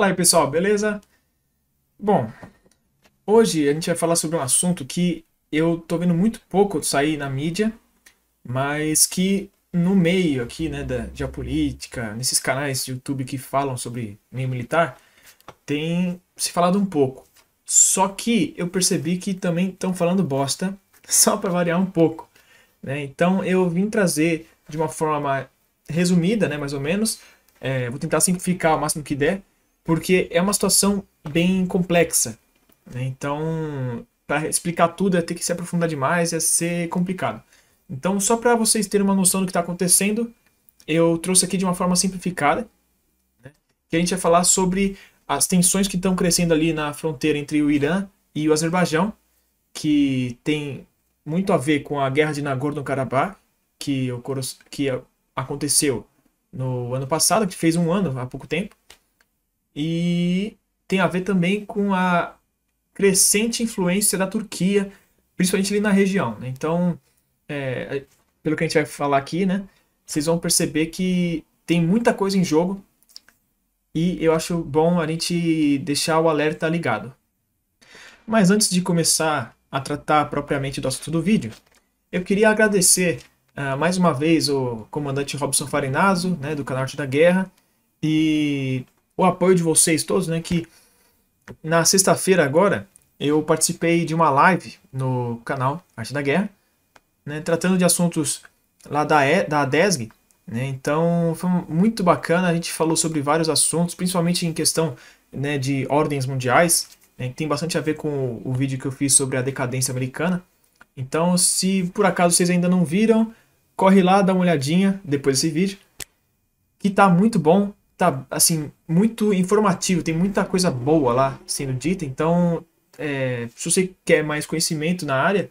Fala aí, pessoal, beleza? Bom, hoje a gente vai falar sobre um assunto que eu tô vendo muito pouco sair na mídia, mas que no meio aqui, né, da geopolítica, nesses canais de YouTube que falam sobre meio militar, tem se falado um pouco. Só que eu percebi que também estão falando bosta, só para variar um pouco, né? Então eu vim trazer de uma forma resumida, né, mais ou menos. Vou tentar simplificar o máximo que der, porque é uma situação bem complexa, né? Então, para explicar tudo, ia ter que se aprofundar demais, ia ser complicado. Então, só para vocês terem uma noção do que está acontecendo, eu trouxe aqui de uma forma simplificada, que a gente vai falar sobre as tensões que estão crescendo ali na fronteira entre o Irã e o Azerbaijão, que tem muito a ver com a guerra de Nagorno-Karabakh, que aconteceu no ano passado, que fez um ano há pouco tempo, e tem a ver também com a crescente influência da Turquia, principalmente ali na região, né? Então, pelo que a gente vai falar aqui, né, vocês vão perceber que tem muita coisa em jogo e eu acho bom a gente deixar o alerta ligado. Mas antes de começar a tratar propriamente do assunto do vídeo, eu queria agradecer mais uma vez o comandante Robson Farinazzo, né, do canal Arte da Guerra, e o apoio de vocês todos, né, que na sexta-feira agora eu participei de uma live no canal Arte da Guerra, né, tratando de assuntos lá da ADESG, né, então foi muito bacana, a gente falou sobre vários assuntos, principalmente em questão, né, de ordens mundiais, né, que tem bastante a ver com o vídeo que eu fiz sobre a decadência americana. Então, se por acaso vocês ainda não viram, corre lá, dá uma olhadinha depois desse vídeo, que tá muito bom, tá assim, muito informativo, tem muita coisa boa lá sendo dita. Então, se você quer mais conhecimento na área,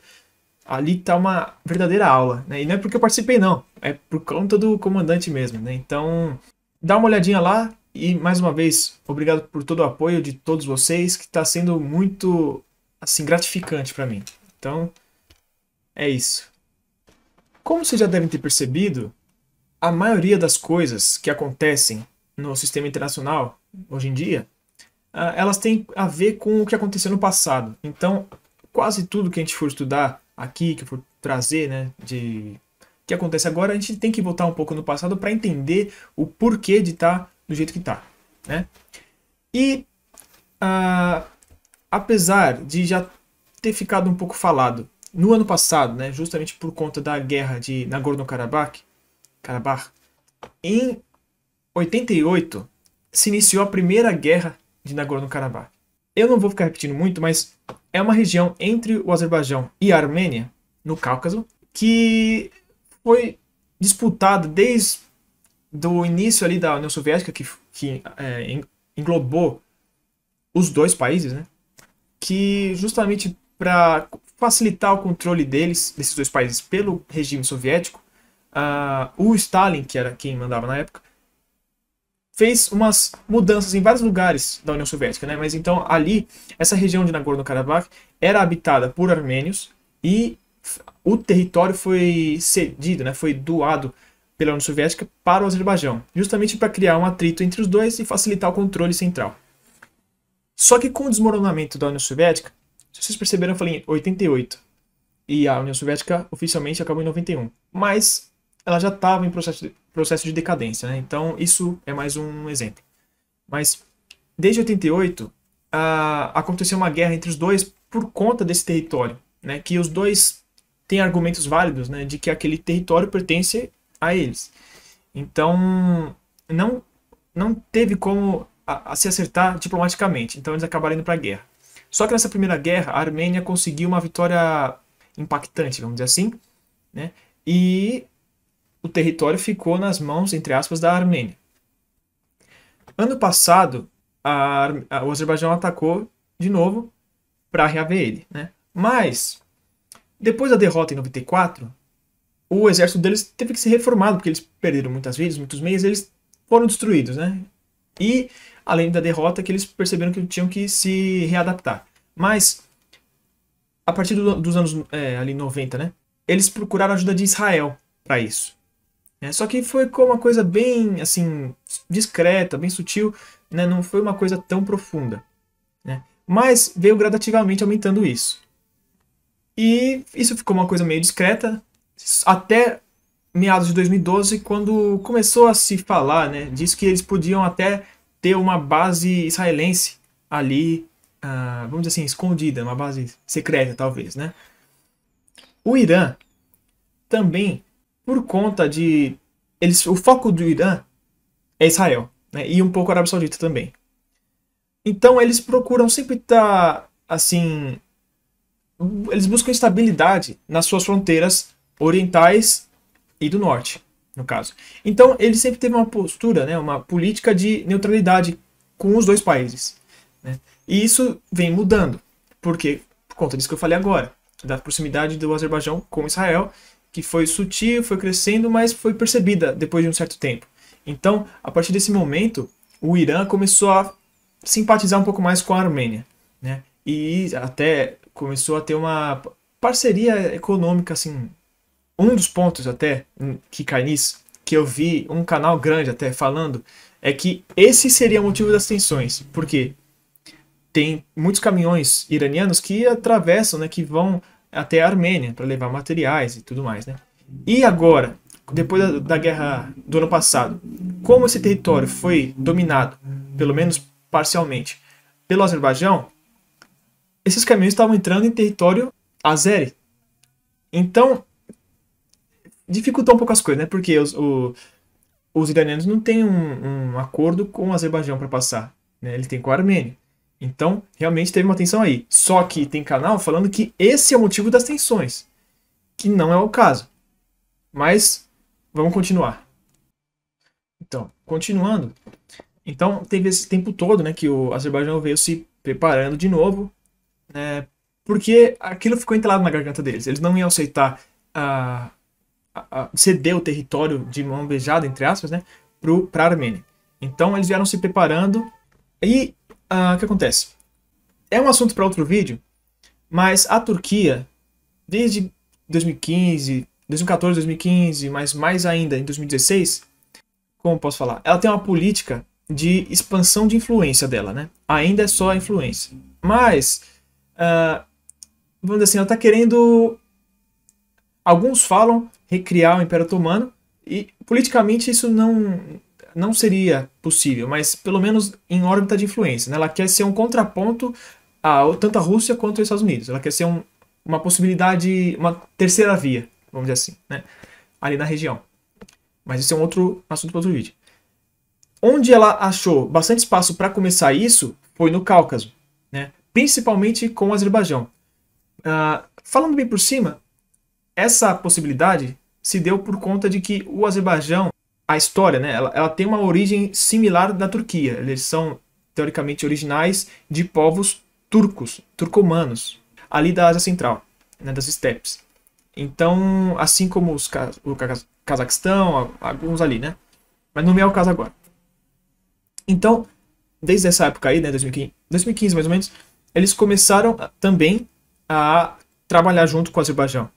ali tá uma verdadeira aula, né? E não é porque eu participei, não, é por conta do comandante mesmo, né? Então, dá uma olhadinha lá e, mais uma vez, obrigado por todo o apoio de todos vocês, que está sendo muito, assim, gratificante para mim. Então, é isso. Como vocês já devem ter percebido, a maioria das coisas que acontecem no sistema internacional hoje em dia, elas têm a ver com o que aconteceu no passado. Então, quase tudo que a gente for estudar aqui, que for trazer, né, de que acontece agora, a gente tem que voltar um pouco no passado para entender o porquê de estar do jeito que está, né? E apesar de já ter ficado um pouco falado no ano passado, né, justamente por conta da guerra de Nagorno-Karabakh, em 88 se iniciou a primeira guerra de Nagorno-Karabakh. Eu não vou ficar repetindo muito, mas é uma região entre o Azerbaijão e a Armênia, no Cáucaso, que foi disputada desde o início ali da União Soviética, que englobou os dois países, né? Que justamente para facilitar o controle desses dois países pelo regime soviético, o Stalin, que era quem mandava na época, fez umas mudanças em vários lugares da União Soviética, né? Mas então ali, essa região de Nagorno-Karabakh era habitada por armênios e o território foi cedido, né? Foi doado pela União Soviética para o Azerbaijão, justamente para criar um atrito entre os dois e facilitar o controle central. Só que com o desmoronamento da União Soviética, se vocês perceberam, eu falei em 88, e a União Soviética oficialmente acabou em 91, mas ela já estava em processo de decadência, né? Então isso é mais um exemplo. Mas desde 88 aconteceu uma guerra entre os dois por conta desse território, né? Que os dois têm argumentos válidos, né? De que aquele território pertence a eles. Então não teve como se acertar diplomaticamente. Então eles acabaram indo para a guerra. Só que nessa primeira guerra a Armênia conseguiu uma vitória impactante, vamos dizer assim, né? E o território ficou nas mãos, entre aspas, da Armênia. Ano passado, o Azerbaijão atacou de novo para reaver ele, né? Mas, depois da derrota em 94, o exército deles teve que ser reformado, porque eles perderam muitas vidas, muitos meios, eles foram destruídos, né? E, além da derrota, que eles perceberam que tinham que se readaptar. Mas, a partir dos anos ali 90, né? Eles procuraram a ajuda de Israel para isso. né? Só que foi com uma coisa bem, assim, discreta, bem sutil, né? Não foi uma coisa tão profunda, né? Mas veio gradativamente aumentando isso. E isso ficou uma coisa meio discreta até meados de 2012, quando começou a se falar, né, disso que eles podiam até ter uma base israelense ali, vamos dizer assim, escondida, uma base secreta, talvez, né? O Irã também, por conta de o foco do Irã é Israel, né, e um pouco a Arábia Saudita também. Então eles procuram sempre estar assim, eles buscam estabilidade nas suas fronteiras orientais e do norte, no caso. Então ele sempre teve uma postura, né, uma política de neutralidade com os dois países, né? E isso vem mudando, porque por conta disso que eu falei agora, da proximidade do Azerbaijão com Israel, que foi sutil, foi crescendo, mas foi percebida depois de um certo tempo. Então, a partir desse momento, o Irã começou a simpatizar um pouco mais com a Armênia, né? E até começou a ter uma parceria econômica assim. Um dos pontos até que cai nisso, que eu vi um canal grande até falando, é que esse seria o motivo das tensões. Porque tem muitos caminhões iranianos que atravessam, né, que vão até a Armênia para levar materiais e tudo mais, né? E agora, depois da guerra do ano passado, como esse território foi dominado, pelo menos parcialmente, pelo Azerbaijão, esses caminhões estavam entrando em território azeri. Então, dificultou um pouco as coisas, né? Porque os iranianos não têm um acordo com o Azerbaijão para passar, né? Ele tem com a Armênia. Então, realmente teve uma tensão aí. Só que tem canal falando que esse é o motivo das tensões, que não é o caso. Mas vamos continuar. Então, continuando. Então, teve esse tempo todo, né, que o Azerbaijão veio se preparando de novo, né, porque aquilo ficou entalado na garganta deles. Eles não iam aceitar ceder o território de mão beijada, entre aspas, né, para a Armênia. Então eles vieram se preparando e o que acontece? É um assunto para outro vídeo, mas a Turquia, desde 2015, 2014, 2015, mas mais ainda em 2016, como posso falar? Ela tem uma política de expansão de influência dela, né? Ainda é só a influência. Mas, vamos dizer assim, ela está querendo. Alguns falam recriar o Império Otomano, e politicamente isso não seria possível, mas pelo menos em órbita de influência, né? Ela quer ser um contraponto a tanto a Rússia quanto os Estados Unidos. Ela quer ser uma possibilidade, uma terceira via, vamos dizer assim, né? Ali na região. Mas isso é um outro assunto para outro vídeo. Onde ela achou bastante espaço para começar isso foi no Cáucaso, né? Principalmente com o Azerbaijão. Falando bem por cima, essa possibilidade se deu por conta de que o Azerbaijão, a história, né, ela tem uma origem similar da Turquia. Eles são, teoricamente, originais de povos turcos, turcomanos, ali da Ásia Central, né, das estepes. Então, assim como o Cazaquistão, alguns ali, né? Mas não é o caso agora. Então, desde essa época aí, né, 2015 mais ou menos, eles começaram também a trabalhar junto com o Azerbaijão.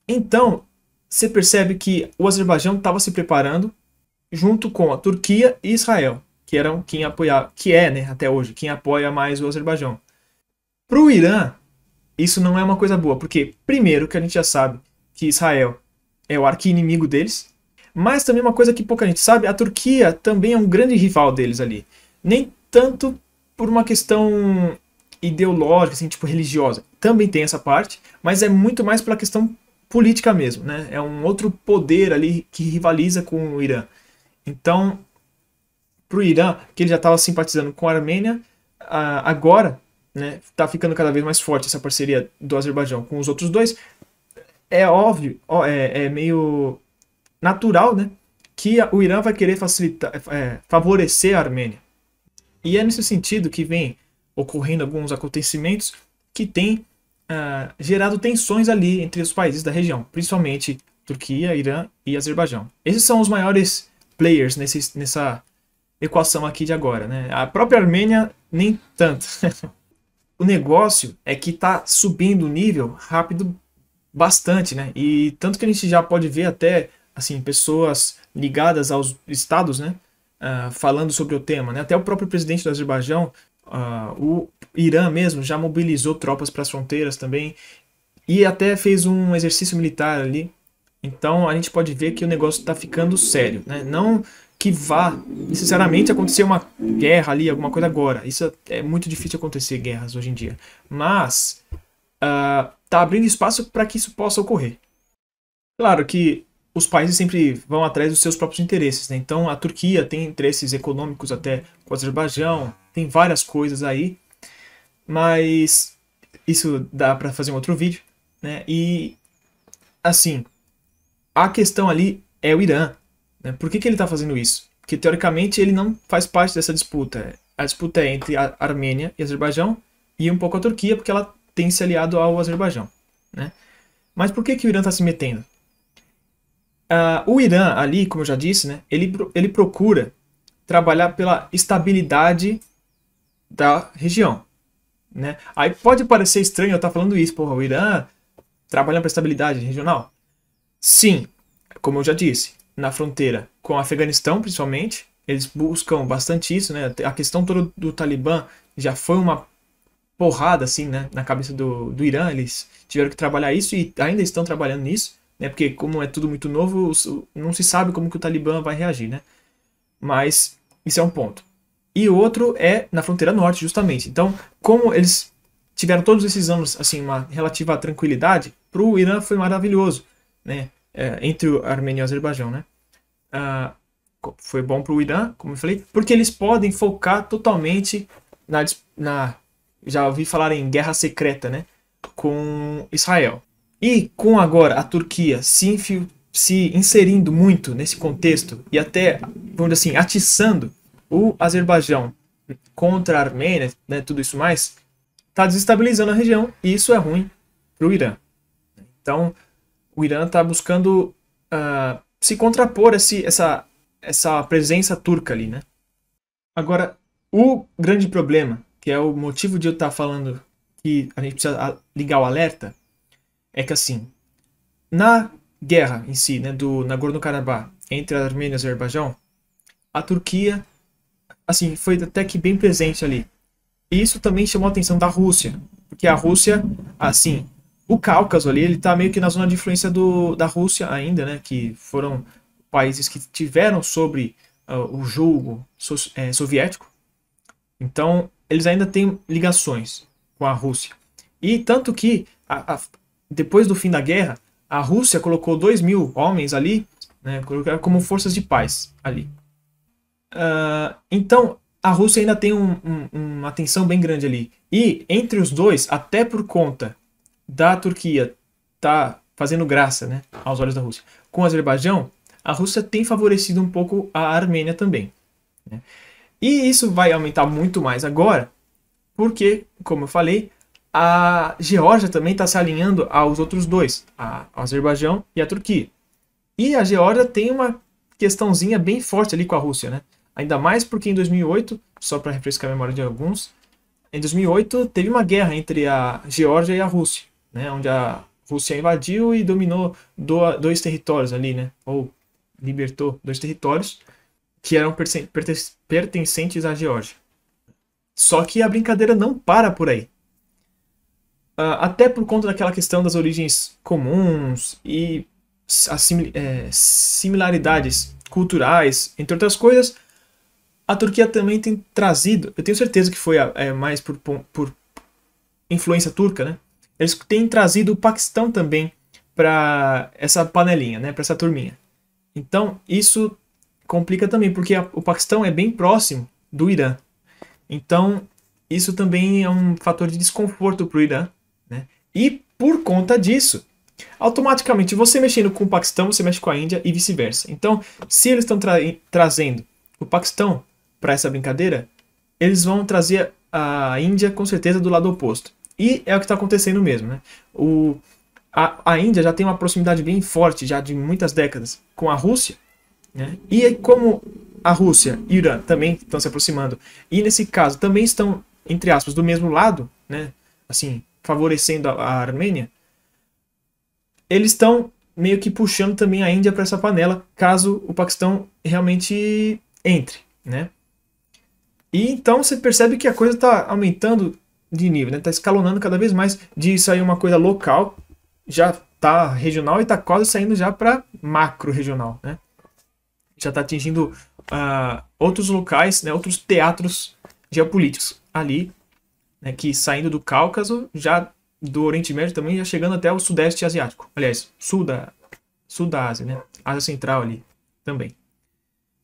Então, você percebe que o Azerbaijão estava se preparando junto com a Turquia e Israel, que eram quem apoiava, que é, né, até hoje, quem apoia mais o Azerbaijão. Para o Irã, isso não é uma coisa boa, porque, primeiro, que a gente já sabe que Israel é o arqui-inimigo deles, mas também uma coisa que pouca gente sabe, a Turquia também é um grande rival deles ali. Nem tanto por uma questão ideológica, assim, tipo religiosa. Também tem essa parte, mas é muito mais pela questão política mesmo, né? É um outro poder ali que rivaliza com o Irã. Então, para o Irã, que ele já estava simpatizando com a Armênia, agora, né, está ficando cada vez mais forte essa parceria do Azerbaijão com os outros dois. É óbvio, é meio natural, né, que o Irã vai querer favorecer a Armênia. E é nesse sentido que vem ocorrendo alguns acontecimentos que têm gerado tensões ali entre os países da região, principalmente Turquia, Irã e Azerbaijão. Esses são os maiores players nessa equação aqui de agora, né? A própria Armênia, nem tanto. O negócio é que está subindo o nível rápido bastante, né? E tanto que a gente já pode ver até assim, pessoas ligadas aos estados, né, falando sobre o tema, né? Até o próprio presidente do Azerbaijão, o Irã mesmo, já mobilizou tropas para as fronteiras também e até fez um exercício militar ali. Então a gente pode ver que o negócio está ficando sério, né? Não que vá necessariamente acontecer uma guerra ali, alguma coisa agora. Isso é muito difícil acontecer, guerras hoje em dia. Mas tá abrindo espaço para que isso possa ocorrer. Claro que os países sempre vão atrás dos seus próprios interesses, né? Então a Turquia tem interesses econômicos até com o Azerbaijão, tem várias coisas aí, mas isso dá para fazer um outro vídeo, né? E assim, a questão ali é o Irã, né? Por que ele está fazendo isso? Porque teoricamente ele não faz parte dessa disputa. A disputa é entre a Armênia e Azerbaijão e um pouco a Turquia, porque ela tem se aliado ao Azerbaijão, né? Mas por que o Irã está se metendo? O Irã ali, como eu já disse, né, ele procura trabalhar pela estabilidade da região, né? Aí pode parecer estranho eu estar falando isso, porra, o Irã trabalhando para estabilidade regional? Sim, como eu já disse, na fronteira com o Afeganistão, principalmente, eles buscam bastante isso, né? A questão toda do Talibã já foi uma porrada, assim, né, na cabeça do Irã, eles tiveram que trabalhar isso e ainda estão trabalhando nisso, né? Porque como é tudo muito novo, não se sabe como que o Talibã vai reagir, né? Mas isso é um ponto. E o outro é na fronteira norte, justamente. Então, como eles tiveram todos esses anos, assim, uma relativa tranquilidade, para o Irã foi maravilhoso, né? Entre a Armênia e o Azerbaijão, né? Foi bom para o Irã, como eu falei, porque eles podem focar totalmente já ouvi falar em guerra secreta, né? Com Israel. E com agora a Turquia se inserindo muito nesse contexto e até, vamos dizer assim, atiçando o Azerbaijão contra a Armênia, né, tudo isso mais, está desestabilizando a região e isso é ruim para o Irã. Então, o Irã está buscando se contrapor essa presença turca ali, né? Agora, o grande problema, que é o motivo de eu estar falando que a gente precisa ligar o alerta, é que assim, na guerra em si, né, do Nagorno-Karabakh, entre a Armênia e o Azerbaijão, a Turquia, assim, foi até que bem presente ali. E isso também chamou a atenção da Rússia, porque a Rússia, assim, o Cáucaso ali, ele tá meio que na zona de influência da Rússia ainda, né, que foram países que tiveram sobre o julgo soviético. Então, eles ainda têm ligações com a Rússia. E tanto que, depois do fim da guerra, a Rússia colocou 2.000 homens ali, né, como forças de paz ali. Então, a Rússia ainda tem uma tensão bem grande ali. E entre os dois, até por conta da Turquia tá fazendo graça, né, aos olhos da Rússia, com o Azerbaijão, a Rússia tem favorecido um pouco a Armênia também, né? E isso vai aumentar muito mais agora, porque, como eu falei, a Geórgia também está se alinhando aos outros dois, ao Azerbaijão e a Turquia. E a Geórgia tem uma questãozinha bem forte ali com a Rússia, né? Ainda mais porque em 2008, só para refrescar a memória de alguns, em 2008 teve uma guerra entre a Geórgia e a Rússia, né? Onde a Rússia invadiu e dominou dois territórios ali, né? Ou libertou dois territórios que eram pertencentes à Geórgia. Só que a brincadeira não para por aí. Até por conta daquela questão das origens comuns e as similaridades culturais, entre outras coisas, a Turquia também tem trazido, eu tenho certeza que foi mais por influência turca, né? Eles têm trazido o Paquistão também para essa panelinha, né? Para essa turminha. Então, isso complica também, porque o Paquistão é bem próximo do Irã. Então, isso também é um fator de desconforto para o Irã, né? E por conta disso, automaticamente você mexendo com o Paquistão, você mexe com a Índia e vice-versa. Então, se eles estão trazendo o Paquistão para essa brincadeira, eles vão trazer a Índia com certeza do lado oposto. E é o que está acontecendo mesmo, né? A Índia já tem uma proximidade bem forte, já de muitas décadas, com a Rússia, né? E como a Rússia e o Irã também estão se aproximando, e nesse caso também estão, entre aspas, do mesmo lado, né? Assim, favorecendo a Armênia, eles estão meio que puxando também a Índia para essa panela, caso o Paquistão realmente entre, né? E então você percebe que a coisa está aumentando de nível, né? Está escalonando cada vez mais de sair uma coisa local, já está regional e está quase saindo já para macro regional, né? Já está atingindo outros locais, né? Outros teatros geopolíticos ali, né? Que saindo do Cáucaso, já do Oriente Médio também, já chegando até o Sudeste Asiático. Aliás, sul da Ásia, né? Ásia Central ali também.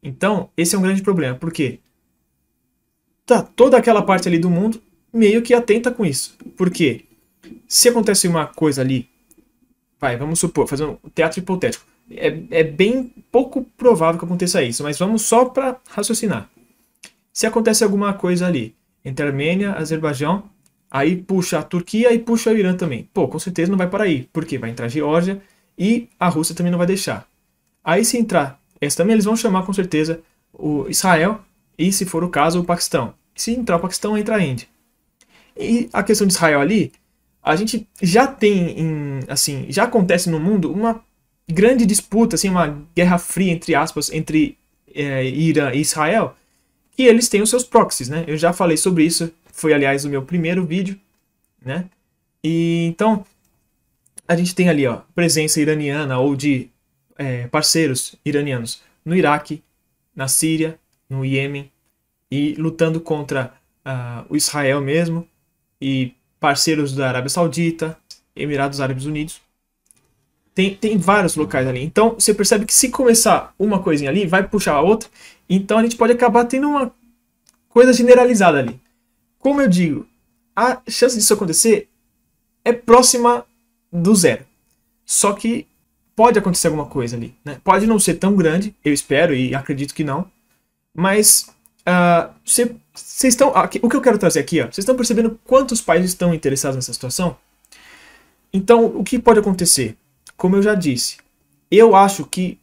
Então, esse é um grande problema, porque tá toda aquela parte ali do mundo meio que atenta com isso. Porque se acontece uma coisa ali, vamos supor, fazer um teatro hipotético, é bem pouco provável que aconteça isso, mas vamos só para raciocinar. Se acontece alguma coisa ali entre Armênia, Azerbaijão, aí puxa a Turquia e puxa o Irã também. Pô, com certeza não vai para aí, porque vai entrar a Geórgia e a Rússia também não vai deixar. Aí se entrar essa também, eles vão chamar com certeza o Israel e, se for o caso, o Paquistão. Se entrar o Paquistão, entra a Índia. E a questão de Israel ali, a gente já tem, assim, já acontece no mundo uma grande disputa, assim, uma guerra fria, entre aspas, entre Irã e Israel, que eles têm os seus proxies, né? Eu já falei sobre isso, foi, aliás, o meu primeiro vídeo, né? E então, a gente tem ali, ó, presença iraniana ou de parceiros iranianos no Iraque, na Síria, no Iêmen, e lutando contra o Israel mesmo, e parceiros da Arábia Saudita, Emirados Árabes Unidos. Tem vários locais ali. Então você percebe que se começar uma coisinha ali, vai puxar a outra, então a gente pode acabar tendo uma coisa generalizada ali. Como eu digo, a chance disso acontecer é próxima do zero. Só que pode acontecer alguma coisa ali, né? Pode não ser tão grande, eu espero e acredito que não, mas vocês estão, o que eu quero trazer aqui, ó, vocês estão percebendo quantos países estão interessados nessa situação? Então, o que pode acontecer? Como eu já disse, eu acho que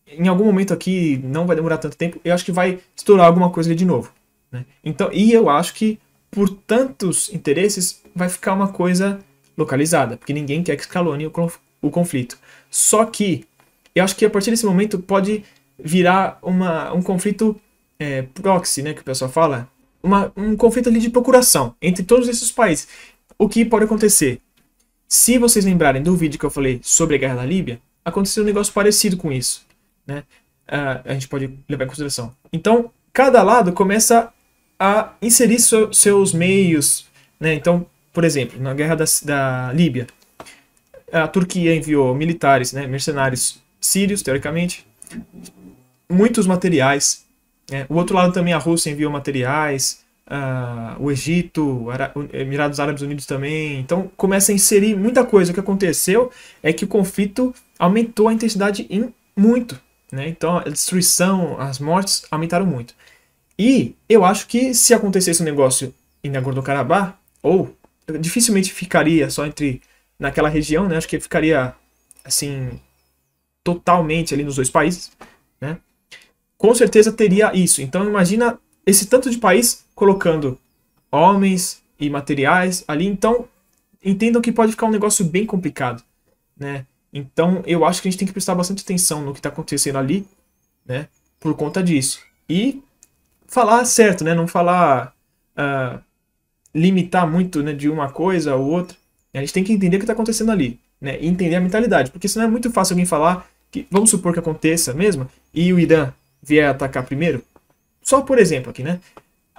em algum momento aqui, não vai demorar tanto tempo, eu acho que vai estourar alguma coisa ali de novo, né? Então, e eu acho que por tantos interesses vai ficar uma coisa localizada, porque ninguém quer que escalone o conflito. Só que eu acho que a partir desse momento pode virar um conflito proxy, né, que o pessoal fala, um conflito ali de procuração entre todos esses países. O que pode acontecer? Se vocês lembrarem do vídeo que eu falei sobre a guerra da Líbia, aconteceu um negócio parecido com isso, né? A gente pode levar em consideração. Então, cada lado começa a inserir seus meios, né? Então, por exemplo, na guerra da Líbia, a Turquia enviou militares, né, mercenários sírios, teoricamente, muitos materiais. O outro lado também, a Rússia enviou materiais, o Egito, os Emirados Árabes Unidos também. Então começa a inserir muita coisa. O que aconteceu é que o conflito aumentou a intensidade muito, né? Então a destruição, as mortes aumentaram muito. E eu acho que se acontecesse um negócio em Nagorno-Karabakh, ou dificilmente ficaria só naquela região, né? Acho que ficaria assim totalmente ali nos dois países, né? Com certeza teria isso. Então imagina esse tanto de país colocando homens e materiais ali. Então entendam que pode ficar um negócio bem complicado, né? Então eu acho que a gente tem que prestar bastante atenção no que está acontecendo ali, né? Por conta disso. E falar certo, né? Não falar limitar muito, né, de uma coisa ou outra. A gente tem que entender o que está acontecendo ali, né? E entender a mentalidade. Porque senão é muito fácil alguém falar que, vamos supor que aconteça mesmo, e o Irã vier atacar primeiro, só por exemplo aqui, né?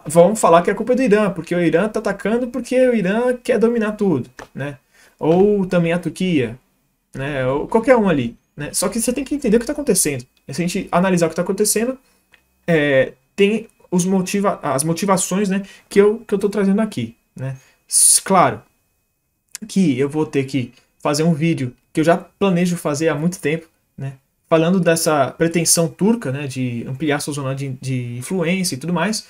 Vão falar que a culpa é do Irã, porque o Irã está atacando porque o Irã quer dominar tudo, né? Ou também a Turquia, né? Ou qualquer um ali, né? Só que você tem que entender o que está acontecendo. Se a gente analisar o que está acontecendo, tem as motivações, né, que eu estou trazendo aqui, né? Claro que eu vou ter que fazer um vídeo que eu já planejo fazer há muito tempo, né? Falando dessa pretensão turca, né, de ampliar sua zona de influência e tudo mais.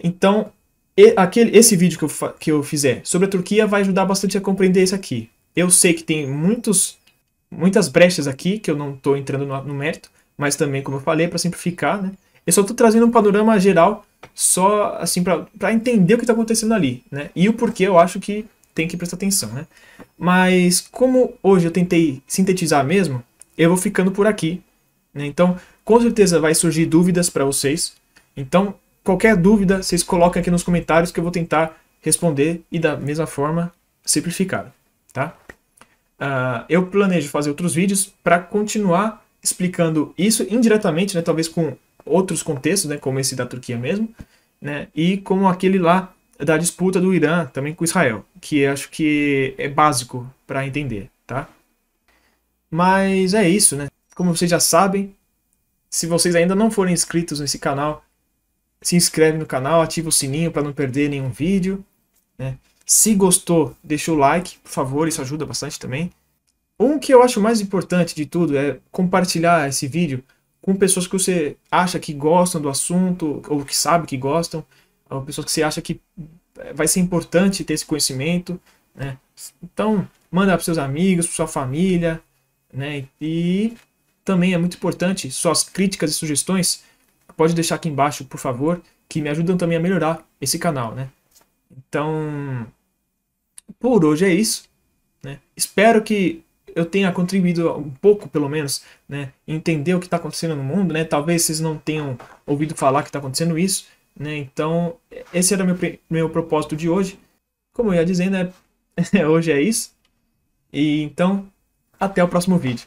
Então, esse vídeo que eu fizer sobre a Turquia vai ajudar bastante a compreender isso aqui. Eu sei que tem muitas brechas aqui, que eu não estou entrando no mérito, mas também, como eu falei, para simplificar, né? Eu só estou trazendo um panorama geral, só assim, para entender o que está acontecendo ali, né? E o porquê eu acho que tem que prestar atenção, né? Mas como hoje eu tentei sintetizar mesmo, eu vou ficando por aqui, né? Então, com certeza vai surgir dúvidas para vocês. Então, qualquer dúvida, vocês colocam aqui nos comentários que eu vou tentar responder e da mesma forma simplificada, tá? Eu planejo fazer outros vídeos para continuar explicando isso indiretamente, né? Talvez com outros contextos, né? Como esse da Turquia mesmo, né? E como aquele lá da disputa do Irã também com Israel, que acho que é básico para entender, tá? Mas é isso, né? Como vocês já sabem, se vocês ainda não forem inscritos nesse canal, se inscreve no canal, ativa o sininho para não perder nenhum vídeo, né? Se gostou, deixa o like, por favor, isso ajuda bastante também. Um que eu acho mais importante de tudo é compartilhar esse vídeo com pessoas que você acha que gostam do assunto, ou que sabe que gostam, ou pessoas que você acha que vai ser importante ter esse conhecimento, né? Então, manda para seus amigos, para sua família, né? E também é muito importante, suas críticas e sugestões, pode deixar aqui embaixo, por favor, que me ajudam também a melhorar esse canal, né? Então, por hoje é isso, né? Espero que eu tenha contribuído um pouco, pelo menos, né, entender o que está acontecendo no mundo, né? Talvez vocês não tenham ouvido falar que está acontecendo isso, né? Então, esse era meu propósito de hoje. Como eu ia dizendo, né? Hoje é isso. E então, até o próximo vídeo.